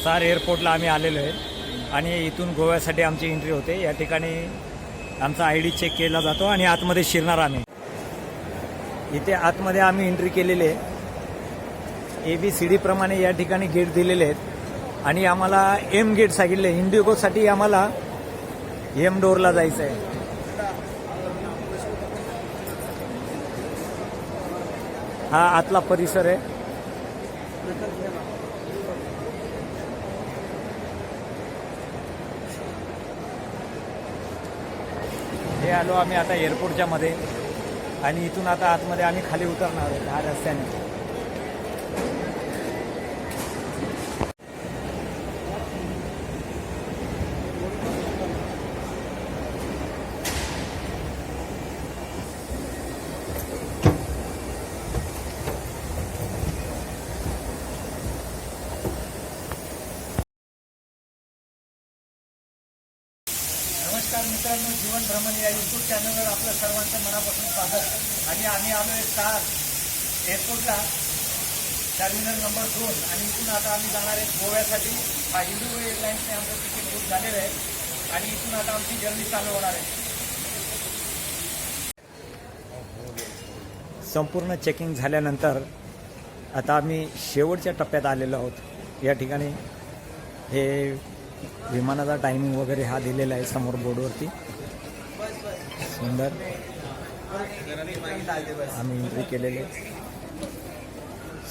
सार एअरपोर्टला आम्ही आलेलो आहे आणि इथून गोव्यासाठी आमची एंट्री होते। या ठिकाणी आमचा ID चेक केला जातो आणि आतमध्ये शिरणार आम्ही। इथे आतमध्ये आम्ही एंट्री केलेली आहे। ABCD प्रमाणे या ठिकाणी गेट दिलेले आहेत आणि आम्हाला M गेट सांगितले। इंडिगोसाठी आम्हाला M डोअरला जायचं आहे। हा आतला परिसर आहे। हे आलो आम्ही आता एअरपोर्टच्या मध्ये आणि इथून आता आतमध्ये आम्ही खाली उतरणार आहोत ह्या रस्त्याने। नमस्कार मित्रांनो, जीवन भ्रमण या यूट्यूब चॅनलवर आपलं सर्वांचं मनापासून स्वागत। आणि आम्ही आलो आहे स्टार एअरपोर्टला, टर्मिनल नंबर 2 आणि इथून आता आम्ही जाणार आहे गोव्यासाठी। हा इंडिगो एअरलाईन्सने आमचं तिकीट बुक झालेलं आहे आणि इथून आता आमची जर्नी चालू होणार आहे। संपूर्ण चेकिंग झाल्यानंतर आता आम्ही शेवटच्या टप्प्यात आलेलो आहोत। या ठिकाणी हे विमानाचा टायमिंग वगैरे हा दिलेला आहे समोर बोर्डवरती। सुंदर आम्ही एंट्री केलेले।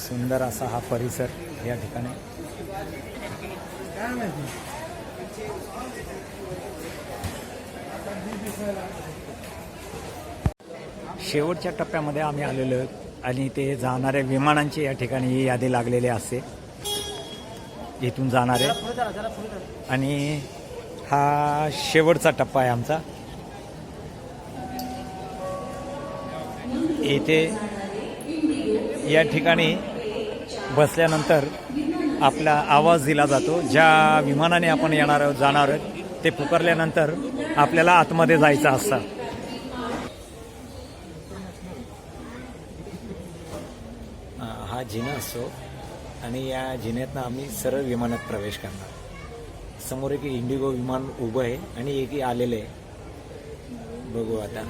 सुंदर असा हा परिसर या ठिकाणी। शेवटच्या टप्प्यामध्ये आम्ही आलेलो आहोत आणि ते जाणाऱ्या विमानांची या ठिकाणी यादी लागलेली असते। इथून जाणारे आणि हा शेवटचा टप्पा आहे आमचा। इथे या ठिकाणी बसल्यानंतर आपला आवाज दिला जातो। ज्या विमानाने आपण येणार आहोत जाणार आहोत ते पुकारल्यानंतर आपल्याला आतमध्ये जायचं असतं। हा जिना असतो आणि या जिन्यातनं आम्ही सरळ विमानात प्रवेश करणार। समोर एक इंडिगो विमान उभं आहे आणि एक आलेलं आहे, बघू आता।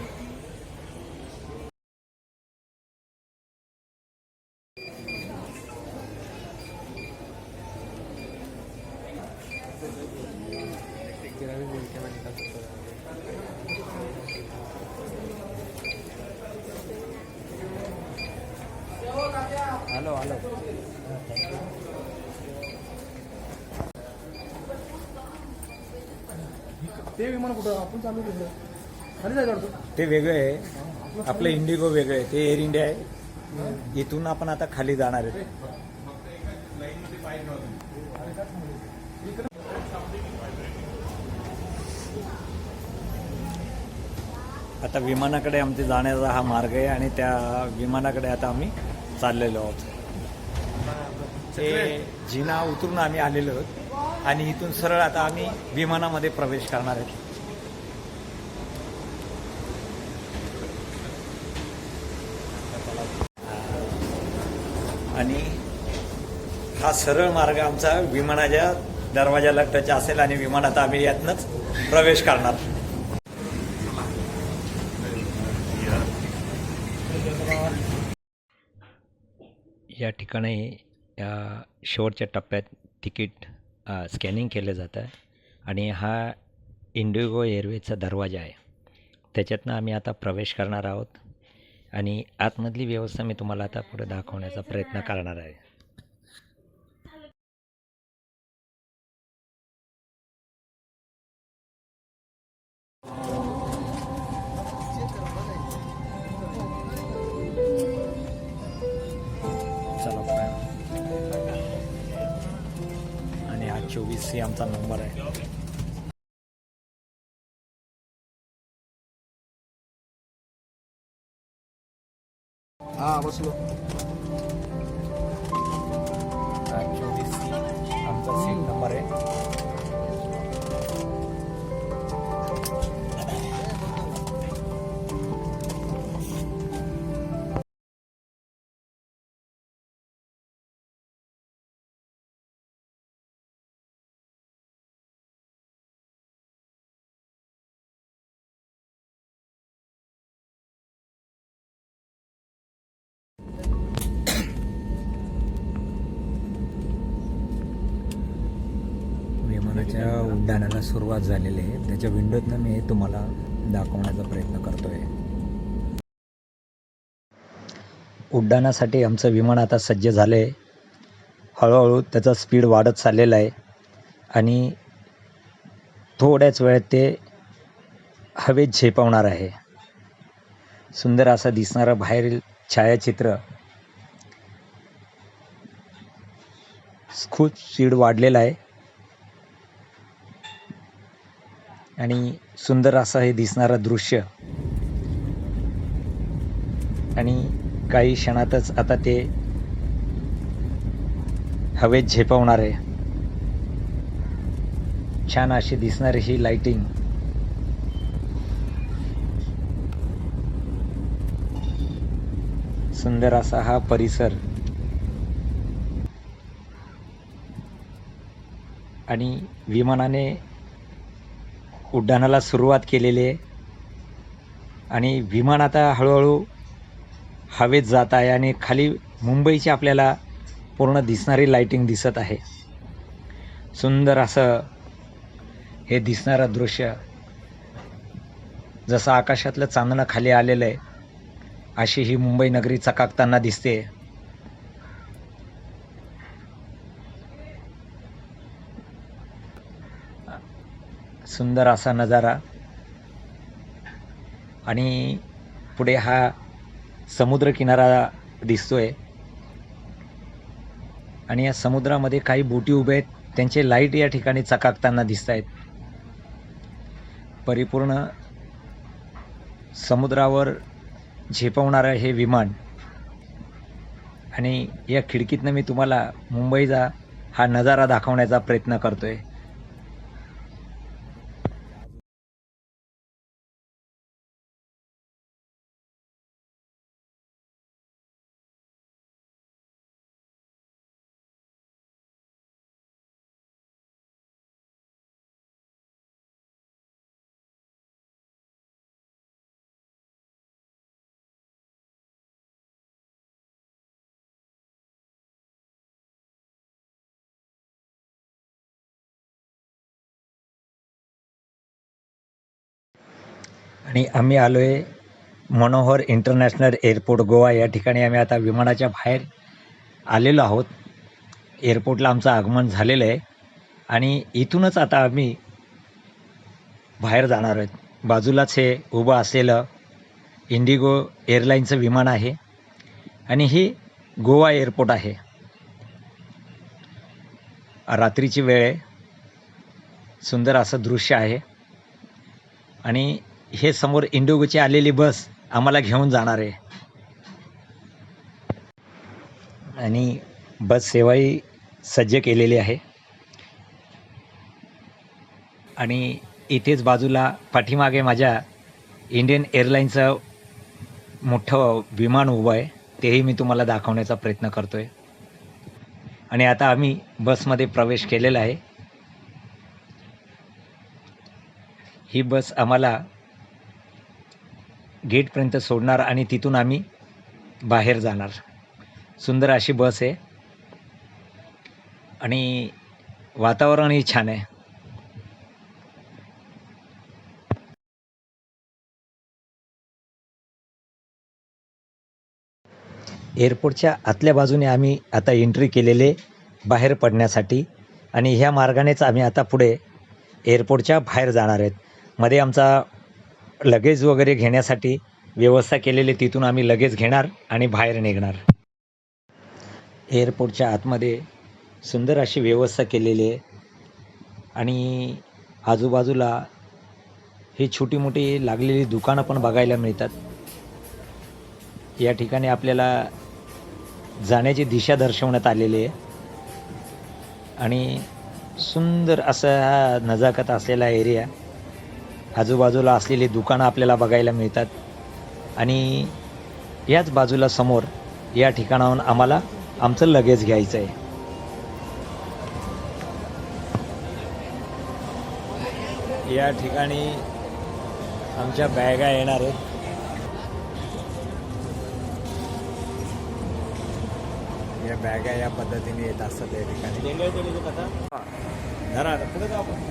हॅलो हॅलो ते विमान कुठं आपण चालू केलं खाली जायचं ते वेगळं आहे, आपलं इंडिगो वेगळं आहे, ते एअर इंडिया आहे। इथून आपण आता खाली जाणार आहे। आता विमानाकडे आमचे जाण्याचा हा मार्ग आहे आणि त्या विमानाकडे आता आम्ही चाललेलो आहोत। ते जिना उतरून आम्ही आलेलो आहोत आणि इथून सरळ आता आम्ही विमानामध्ये प्रवेश करणार आहे। आणि हा सरळ मार्ग आमचा विमानाच्या दरवाजाला टच असेल आणि विमानात आम्ही यातनंच प्रवेश करणार। या ठिकाणी या शेवटच्या टप्प्यात तिकीट स्कॅनिंग केलं जातं आणि हा इंडिगो एअरवेजचा दरवाजा आहे, त्याच्यातनं आम्ही आता प्रवेश करणार आहोत आणि आतमधली व्यवस्था मी तुम्हाला आता पुढे दाखवण्याचा प्रयत्न करणार आहे। चला आणि हा 24 ही आमचा नंबर आहे। हा बसलो। 24 आमचा सीट नंबर आहे। विमानाच्या उड्डाणाला सुरुवात झालेली आहे. त्याच्या विंडोतनं मी तुम्हाला दाखवण्याचा प्रयत्न करतोय. उड्डाणासाठी आमचं विमान आता सज्ज झालं आहे. हळूहळू त्याचा स्पीड वाढत चाललेला आहे आणि थोड्याच वेळात ते हवेत झेपावणार आहे. सुंदर असा दिसणारा बाहेरील छायाचित्र. खूप स्पीड वाढलेला आहे आणि सुंदर असं हे दिसणारं दृश्य. आणि काही क्षणातच आता ते हवेत झेपावणार आहे. छान अशी दिसणारी ही लाइटिंग. सुंदर असा हा परिसर आणि विमानाने उड्डाणाला सुरुवात केलेली आहे आणि विमान आता हळूहळू हवेत जात आहे आणि खाली मुंबईची आपल्याला पूर्ण दिसणारी लाइटिंग दिसत आहे. सुंदर असं हे दिसणारं दृश्य. जसं आकाशातलं चांदणं खाली आलेलं आहे अशी ही मुंबई नगरी चकाकताना दिसते. सुंदर असा नजारा. आणि पुढे हा समुद्र किनारा दिसतोय आणि या समुद्रामध्ये काही बोटी उभ्या आहेत. त्यांचे लाईट या ठिकाणी चकाकताना दिसत आहेत. परिपूर्ण समुद्रावर झेपवणारं हे विमान. आणि या खिडकीतनं मी तुम्हाला मुंबईचा हा नजारा दाखवण्याचा प्रयत्न करतोय. आणि आम्ही आलो आहे मनोहर इंटरनॅशनल एअरपोर्ट गोवा. या ठिकाणी आम्ही आता विमानाच्या बाहेर आलेलो आहोत. एअरपोर्टला आमचं आगमन झालेलं आहे आणि इथूनच आता आम्ही बाहेर जाणार आहोत. बाजूलाच हे उभं असलेलं इंडिगो एअरलाईनचं विमान आहे आणि हे गोवा एअरपोर्ट आहे. रात्रीची वेळ आहे. सुंदर असं दृश्य आहे आणि हे समोर इंडिगोची आलेली बस आम्हाला घेऊन जाणार आहे आणि बस सेवाही सज्ज केलेली आहे. आणि इथेच बाजूला पाठीमागे माझ्या इंडियन एअरलाईनचं मोठं विमान उभं आहे. तेही मी तुम्हाला दाखवण्याचा प्रयत्न करतो आहे. आणि आता आम्ही बसमध्ये प्रवेश केलेला आहे. ही बस आम्हाला गेटपर्यंत सोडणार आणि तिथून आम्ही बाहेर जाणार. सुंदर अशी बस आहे आणि वातावरणही छान आहे. एअरपोर्टच्या आतल्या बाजूने आम्ही आता एंट्री केलेले बाहेर पडण्यासाठी आणि ह्या मार्गानेच आम्ही आता पुढे एअरपोर्टच्या बाहेर जाणार आहेत. मध्ये आमचा लगेज वगैरे घेण्यासाठी व्यवस्था केलेली. तिथून आम्ही लगेज घेणार आणि बाहेर निघणार. एअरपोर्टच्या आतमध्ये सुंदर अशी व्यवस्था केलेली आहे आणि आजूबाजूला ही छोटी मोठी लागलेली दुकानं पण बघायला मिळतात. या ठिकाणी आपल्याला जाण्याची दिशा दर्शवण्यात आलेली आहे आणि सुंदर असा हा नजाकत असलेला एरिया. आजूबाजूला असलेली दुकानं आपल्याला बघायला मिळतात आणि याच बाजूला समोर या ठिकाणाहून आम्हाला आमचं लगेज घ्यायचं आहे. या ठिकाणी आमच्या बॅगा येणार आहेत. या बॅगा या पद्धतीने येत असतात या ठिकाणी. धरा पुढे जाऊ आपण.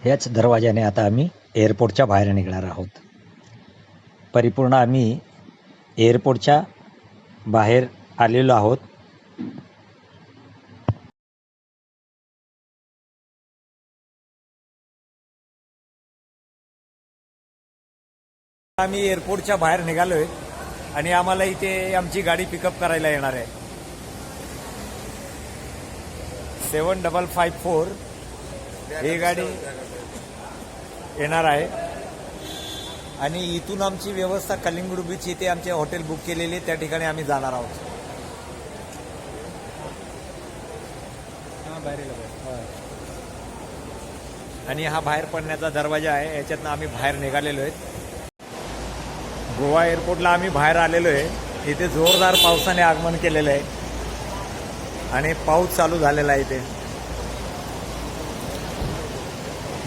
ह्याच दरवाजाने आता आम्ही एअरपोर्टच्या बाहेर निघणार आहोत. परिपूर्ण आम्ही एअरपोर्टच्या बाहेर आलेलो आहोत. आम्ही एअरपोर्टच्या बाहेर निघालोय आणि आम्हाला इथे आमची गाडी पिकअप करायला येणार आहे. 7554 ही गाडी येणार आहे आणि इथून आमची व्यवस्था कलिंगूट बीच इथे आमचे हॉटेल बुक केलेले त्या ठिकाणी आम्ही जाणार आहोत. आणि हा बाहेर पडण्याचा दरवाजा आहे, याच्यातनं आम्ही बाहेर निघालेलो आहेत. गोवा एअरपोर्टला आम्ही बाहेर आलेलो आहे. इथे जोरदार पावसाने आगमन केलेलं आहे आणि पाऊस चालू झालेला आहे इथे.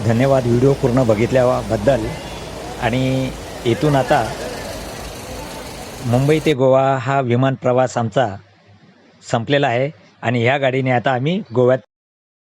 धन्यवाद व्हिडिओ पूर्ण बघितल्याबद्दल. आणि इथून आता मुंबई ते गोवा हा विमान प्रवास आमचा संपलेला आहे आणि ह्या गाडीने आता आम्ही गोव्यात